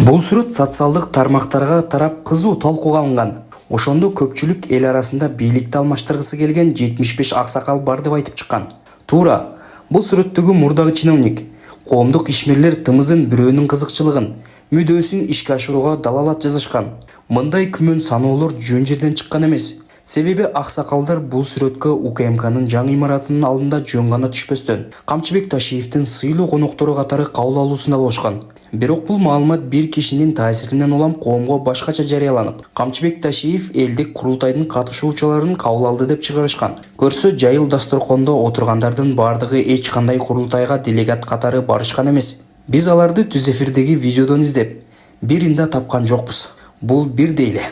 Бул сүрөт социалдык тармактарга тарап кызуу талкууга алынган. Ошондо көпчүлүк эл арасында бийликти алмаштыргысы келген 75 аксакал бар деп айтып чыккан. Туура, бул сүрөттөгү мурдагы чиновник коомдук ишмерлер тымызын бирөөнүн кызыкчылыгын, мүдөөсүн ишке ашырууга далалат жазышкан. Мындай күмөн саноолор жөн жерден чыккан эмес. Себеби аксакалдар бул сүрөткө УКМКнын жаңы имаратынын алдында жөн гана түшпөстөн Камчыбек Ташиевдин сыйлуу коноктору катары кабыл алуусунда болушкан. Бирок бул маалымат бир кишинин таасиринен улам коомго башкача жарыяланып, Камчыбек Ташиев элдик курултайдын катышуучуларын кабыл алды деп чыгарышкан. Көрсө жайыл дасторкондо отургандардын бардыгы эч кандай курултайга делегат катары барышкан эмес. Биз аларды түз эфирдеги видеодон издеп, бирин да тапкан жокпуз. Бул бир дейле.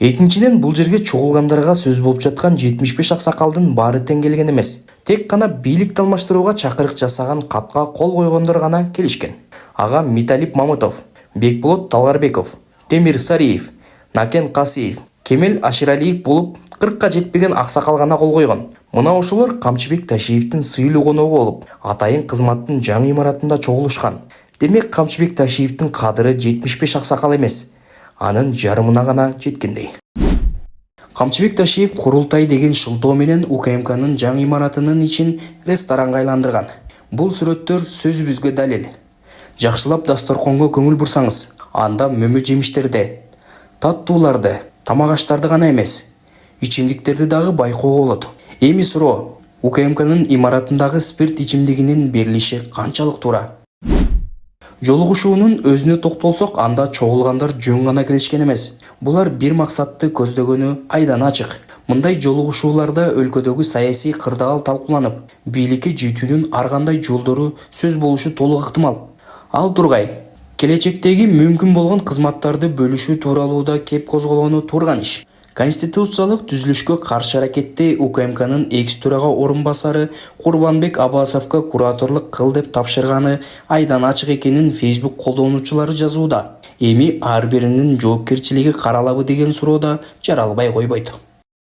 Экинчиден, бул жерге чогулгандарга сөз болуп жаткан 75 аксакалдын баары тең келген эмес. Тек гана бийликти алмаштырууга чакырык жасаган катка кол койгондор гана келишкен. Ага Миталип Мамытов, Бекболот Талгарбеков, Темир Сариев, Накен Касиев, Кемел Аширалиев болуп 40ка жетпеген аксакал гана кол койгон. Мына ошолор Камчыбек Ташиевдин сыйлуу коногу болуп, атайын кызматтын жаңы имаратында чогулушкан. Демек Камчыбек Ташиевдин кадыры 75 аксакал эмес, анын жарымына гана жеткендей. Камчыбек Ташиев курултай деген шылтоо менен УКМКнын жаңы имаратынын ичин ресторанга айландырган. Бул сүрөттөр сөзүбүзгө далил. Жакшылап дасторконго көңүл бурсаңыз, анда мөмө жемиштерди, таттууларды, тамак аштарды гана эмес, ичимдиктерди дагы байкоого болот. Эми суроо, УКМКнын имаратындагы спирт ичимдигинин берилиши канчалык туура? Жолугушуунун өзүнө токтолсок, анда чогулгандар жөн гана келишкен эмес. Булар бир максатты көздөгөнү айдан ачык. Мындай жолугушууларда өлкөдөгү саясий кырдаал талкууланып, бийликке жетүүнүн ар кандай жолдору сөз болушу толук ыктымал. Ал тургай, келечектеги мүмкүн болгон кызматтарды бөлүшүү тууралуу да кеп козголгону турган иш. Конституциялык түзүлүшкө каршы аракетте УКМКнын экс-төрага орун басары Курбанбек Аббасовго кураторлук кыл деп тапшырганы айдан ачык экенин Facebook колдонуучулары жазууда. Эми ар биринин жоопкерчилиги каралабы деген суроо да жаралбай койбойт.